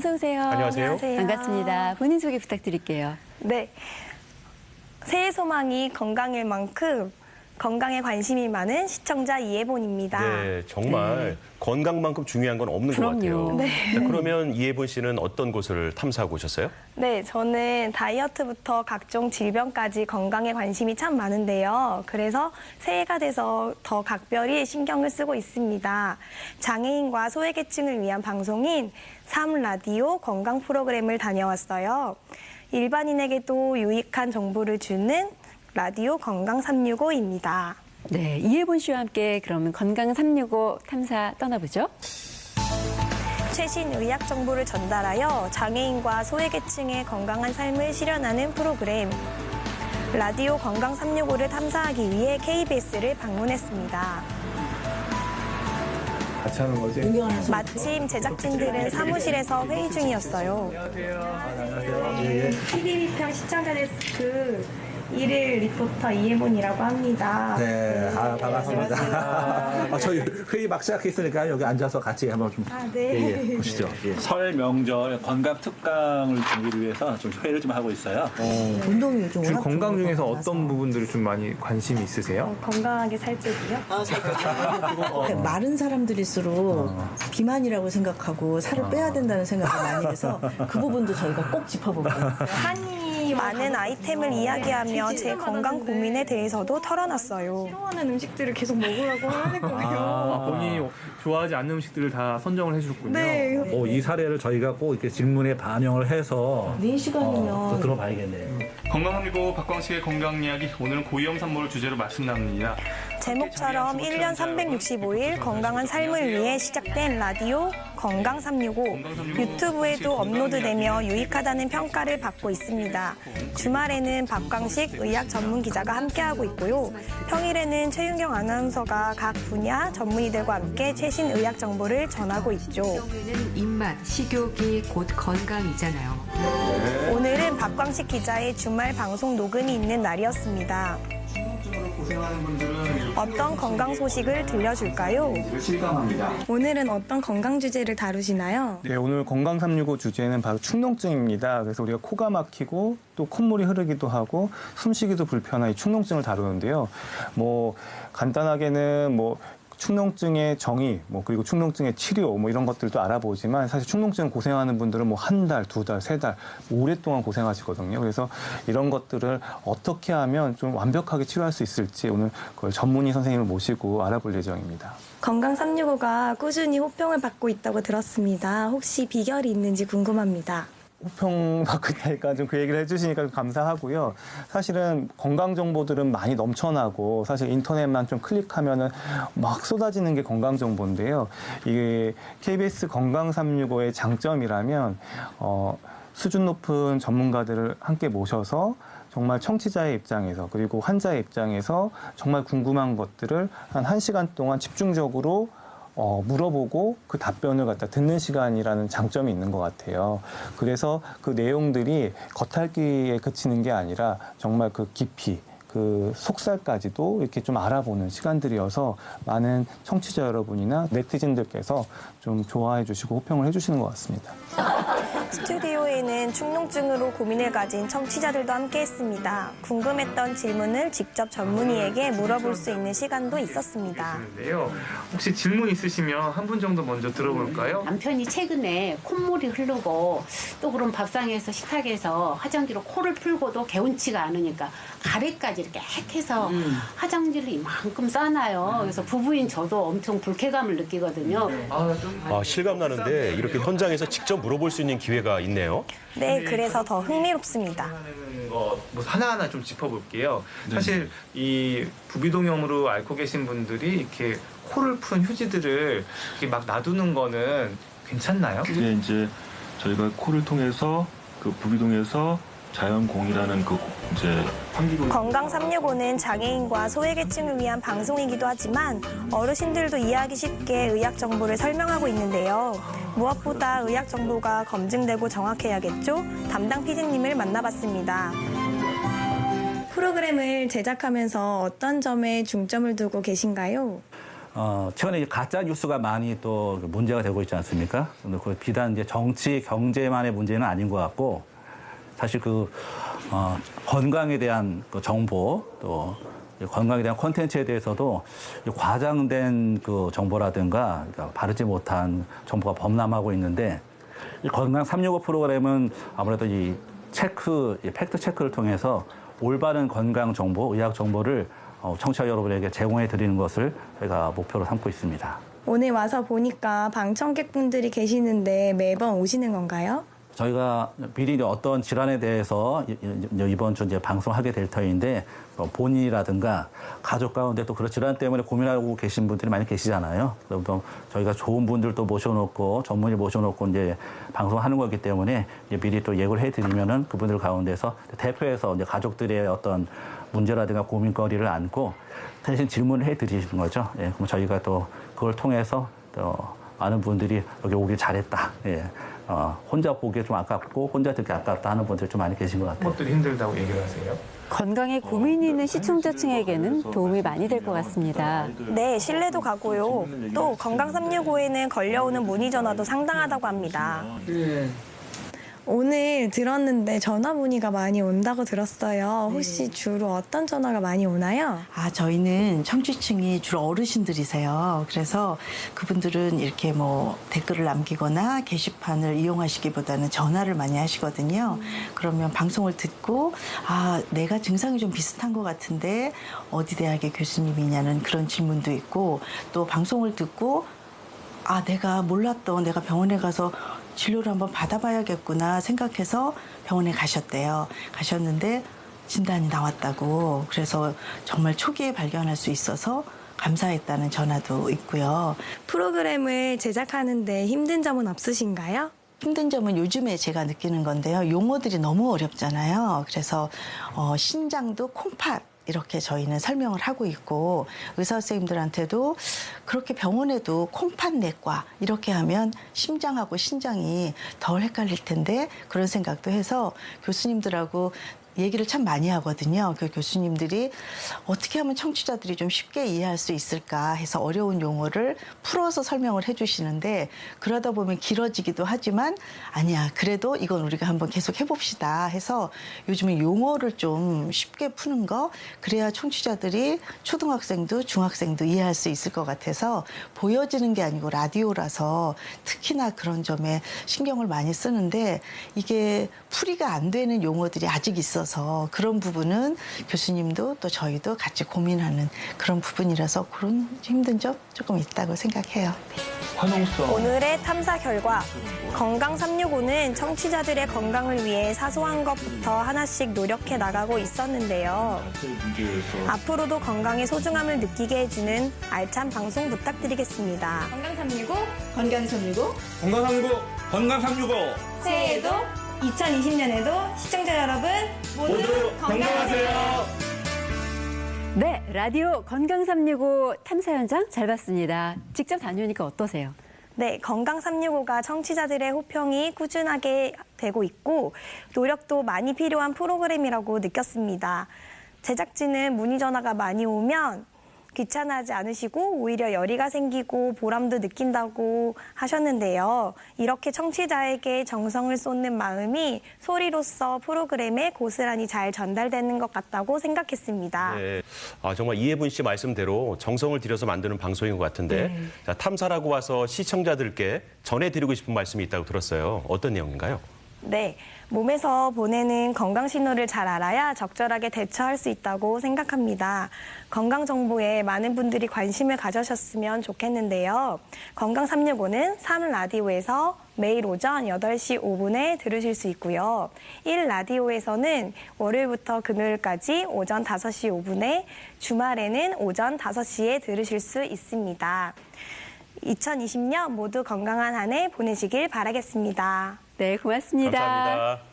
어서 오세요. 안녕하세요. 반갑습니다. 본인 소개 부탁드릴게요. 네. 새해 소망이 건강일 만큼 건강에 관심이 많은 시청자 이혜본입니다. 네, 정말 건강만큼 중요한 건 없는 것 같아요. 네. 자, 그러면 이혜본 씨는 어떤 곳을 탐사하고 오셨어요? 네, 저는 다이어트부터 각종 질병까지 건강에 관심이 참 많은데요. 그래서 새해가 돼서 더 각별히 신경을 쓰고 있습니다. 장애인과 소외계층을 위한 방송인 3라디오 건강 프로그램을 다녀왔어요. 일반인에게도 유익한 정보를 주는 라디오 건강 365입니다. 네, 이혜본 씨와 함께 그러면 건강 365 탐사 떠나보죠. 최신 의학 정보를 전달하여 장애인과 소외계층의 건강한 삶을 실현하는 프로그램 라디오 건강 365를 탐사하기 위해 KBS를 방문했습니다. 같이 하는 거지? 마침 제작진들은 사무실에서 회의 중이었어요. 안녕하세요. TV편 시청자 데스크 1일 리포터 이혜본이라고 합니다. 네, 반갑습니다. 저희 회의 막 시작했으니까 여기 앉아서 같이 한번 좀 네. 보시죠. 예. 설 명절 건강 특강을 준비를 위해서 좀 회의를 좀 하고 있어요. 운동이 요즘 주 워낙 건강 좋은 중에서 것 어떤 같아서. 부분들을 좀 많이 관심이 있으세요? 건강하게 살 쪽이요? 마른 사람들일수록 비만이라고 생각하고 살을 빼야 된다는 생각을 많이 해서 그 부분도 저희가 꼭 짚어볼게요. 한이 많은 아이템을 이야기하며 제 건강 고민에 대해서도 털어놨어요. 싫어하는 음식들을 계속 먹으라고 하는 거예요. 본인이 좋아하지 않는 음식들을 다 선정을 해주셨군요. 네. 이 사례를 저희가 꼭 이렇게 질문에 반영을 해서 4시간이면 또 들어봐야겠네요. 건강한미고 박광식의 건강 이야기, 오늘은 고위험 산모를 주제로 말씀 나눕니다. 제목처럼 1년 365일 건강한 삶을 위해 시작된 라디오 건강 365 유튜브에도 업로드되며 유익하다는 평가를 받고 있습니다. 주말에는 박광식 의학 전문 기자가 함께하고 있고요. 평일에는 최윤경 아나운서가 각 분야 전문의들과 함께 최신 의학 정보를 전하고 있죠. 경우에는 입맛, 식욕이 곧 건강이잖아요. 오늘은 박광식 기자의 주말 방송 녹음이 있는 날이었습니다. 고생하는 분들은 어떤 건강 소식을 들려줄까요? 실감합니다. 오늘은 어떤 건강 주제를 다루시나요? 네, 오늘 건강 365 주제는 바로 축농증입니다. 그래서 우리가 코가 막히고 또 콧물이 흐르기도 하고 숨쉬기도 불편한 이 축농증을 다루는데요. 간단하게는 축농증의 정의, 그리고 축농증의 치료, 이런 것들도 알아보지만 사실 축농증 고생하는 분들은 한 달, 2달, 3달, 오랫동안 고생하시거든요. 그래서 이런 것들을 어떻게 하면 좀 완벽하게 치료할 수 있을지 오늘 그걸 전문의 선생님을 모시고 알아볼 예정입니다. 건강 365가 꾸준히 호평을 받고 있다고 들었습니다. 혹시 비결이 있는지 궁금합니다. 호평 받고 있다니까 좀 그 얘기를 해주시니까 좀 감사하고요. 사실은 건강 정보들은 많이 넘쳐나고 사실 인터넷만 좀 클릭하면은 막 쏟아지는 게 건강 정보인데요. 이게 KBS 건강 365의 장점이라면 수준 높은 전문가들을 함께 모셔서 정말 청취자의 입장에서 그리고 환자의 입장에서 정말 궁금한 것들을 한 1시간 동안 집중적으로 물어보고 그 답변을 갖다 듣는 시간이라는 장점이 있는 것 같아요. 그래서 그 내용들이 겉핥기에 그치는 게 아니라 정말 그 깊이, 그 속살까지도 이렇게 좀 알아보는 시간들이어서 많은 청취자 여러분이나 네티즌들께서 좀 좋아해 주시고 호평을 해 주시는 것 같습니다. 스튜디오에는 축농증으로 고민을 가진 청취자들도 함께했습니다. 궁금했던 질문을 직접 전문의에게 물어볼 수 있는 시간도 있었습니다. 혹시 질문 있으시면 한 분 정도 먼저 들어볼까요? 남편이 최근에 콧물이 흐르고 또 그런 밥상에서 식탁에서 화장지로 코를 풀고도 개운치가 않으니까 가래까지 이렇게 핵해서 화장지를 이만큼 싸놔요. 그래서 부부인 저도 엄청 불쾌감을 느끼거든요. 실감 나는데 이렇게 현장에서 직접 물어볼 수 있는 기회가 있네요. 네, 그래서 더 흥미롭습니다. 하나하나 좀 짚어볼게요. 사실 이 부비동염으로 앓고 계신 분들이 이렇게 코를 푼 휴지들을 이렇게 막 놔두는 거는 괜찮나요? 이게 이제 저희가 코를 통해서 그 부비동에서 자연공이라는 환기구 건강 365는 장애인과 소외계층을 위한 방송이기도 하지만 어르신들도 이해하기 쉽게 의학 정보를 설명하고 있는데요. 무엇보다 의학 정보가 검증되고 정확해야겠죠? 담당 PD님을 만나봤습니다. 프로그램을 제작하면서 어떤 점에 중점을 두고 계신가요? 최근에 가짜 뉴스가 많이 또 문제가 되고 있지 않습니까? 근데 그 비단 이제 정치, 경제만의 문제는 아닌 것 같고 사실 건강에 대한 그 정보 또 건강에 대한 콘텐츠에 대해서도 과장된 그 정보라든가 그러니까 바르지 못한 정보가 범람하고 있는데 이 건강 365 프로그램은 아무래도 이 팩트 체크를 통해서 올바른 건강 정보, 의학 정보를 청취자 여러분에게 제공해 드리는 것을 저희가 목표로 삼고 있습니다. 오늘 와서 보니까 방청객분들이 계시는데 매번 오시는 건가요? 저희가 미리 이제 어떤 질환에 대해서 이번 주 이제 방송하게 될 터인데 본인이라든가 가족 가운데 또 그런 질환 때문에 고민하고 계신 분들이 많이 계시잖아요. 그래서 저희가 좋은 분들도 모셔놓고 전문의 모셔놓고 이제 방송하는 거기 때문에 이제 미리 또 예고를 해드리면은 그분들 가운데서 대표해서 이제 가족들의 어떤 문제라든가 고민거리를 안고 대신 질문을 해드리시는 거죠. 예, 그럼 저희가 또 그걸 통해서 또 많은 분들이 여기 오길 잘했다. 예. 혼자 보기에 좀 아깝고 혼자 듣기 아깝다 하는 분들이 좀 많이 계신 것 같아요. 것들이 힘들다고 얘기를 하세요? 건강에 고민이 있는 시청자층에게는 도움이 많이 될 것 같습니다. 네, 신뢰도 가고요. 또 건강 365에는 걸려오는 문의 전화도 상당하다고 합니다. 오늘 들었는데 전화 문의가 많이 온다고 들었어요. 혹시 주로 어떤 전화가 많이 오나요? 저희는 청취층이 주로 어르신들이세요. 그래서 그분들은 이렇게 뭐 댓글을 남기거나 게시판을 이용하시기보다는 전화를 많이 하시거든요. 그러면 방송을 듣고 내가 증상이 좀 비슷한 것 같은데 어디 대학의 교수님이냐는 그런 질문도 있고 또 방송을 듣고 내가 몰랐던 내가 병원에 가서 진료를 한번 받아봐야겠구나 생각해서 병원에 가셨대요. 가셨는데 진단이 나왔다고. 그래서 정말 초기에 발견할 수 있어서 감사했다는 전화도 있고요. 프로그램을 제작하는데 힘든 점은 없으신가요? 힘든 점은 요즘에 제가 느끼는 건데요. 용어들이 너무 어렵잖아요. 그래서 신장도 콩팥 이렇게 저희는 설명을 하고 있고 의사 선생님들한테도 그렇게 병원에도 콩팥내과 이렇게 하면 심장하고 신장이 덜 헷갈릴 텐데 그런 생각도 해서 교수님들하고 얘기를 참 많이 하거든요. 그 교수님들이 어떻게 하면 청취자들이 좀 쉽게 이해할 수 있을까 해서 어려운 용어를 풀어서 설명을 해주시는데 그러다 보면 길어지기도 하지만 아니야 그래도 이건 우리가 한번 계속 해봅시다 해서 요즘에 용어를 좀 쉽게 푸는 거 그래야 청취자들이 초등학생도 중학생도 이해할 수 있을 것 같아서 보여지는 게 아니고 라디오라서 특히나 그런 점에 신경을 많이 쓰는데 이게 풀이가 안 되는 용어들이 아직 있어서 그런 부분은 교수님도 또 저희도 같이 고민하는 그런 부분이라서 그런 힘든 점 조금 있다고 생각해요. 환영성. 오늘의 탐사 결과 건강 365는 청취자들의 건강을 위해 사소한 것부터 하나씩 노력해 나가고 있었는데요. 앞으로도 건강의 소중함을 느끼게 해주는 알찬 방송 부탁드리겠습니다. 건강 365 건강 365 건강 365 건강 365 새해에도 2020년에도 시청자 여러분 모두 건강하세요. 네, 라디오 건강 365 탐사 현장 잘 봤습니다. 직접 다녀오니까 어떠세요? 네, 건강 365가 청취자들의 호평이 꾸준하게 되고 있고 노력도 많이 필요한 프로그램이라고 느꼈습니다. 제작진은 문의 전화가 많이 오면 귀찮아하지 않으시고 오히려 열의가 생기고 보람도 느낀다고 하셨는데요. 이렇게 청취자에게 정성을 쏟는 마음이 소리로서 프로그램에 고스란히 잘 전달되는 것 같다고 생각했습니다. 네. 정말 이혜분 씨 말씀대로 정성을 들여서 만드는 방송인 것 같은데 자, 탐사라고 와서 시청자들께 전해드리고 싶은 말씀이 있다고 들었어요. 어떤 내용인가요? 네, 몸에서 보내는 건강 신호를 잘 알아야 적절하게 대처할 수 있다고 생각합니다. 건강 정보에 많은 분들이 관심을 가져셨으면 좋겠는데요. 건강 365는 3라디오에서 매일 오전 8시 5분에 들으실 수 있고요. 1라디오에서는 월요일부터 금요일까지 오전 5시 5분에 주말에는 오전 5시에 들으실 수 있습니다. 2020년 모두 건강한 한 해 보내시길 바라겠습니다. 네, 고맙습니다. 감사합니다.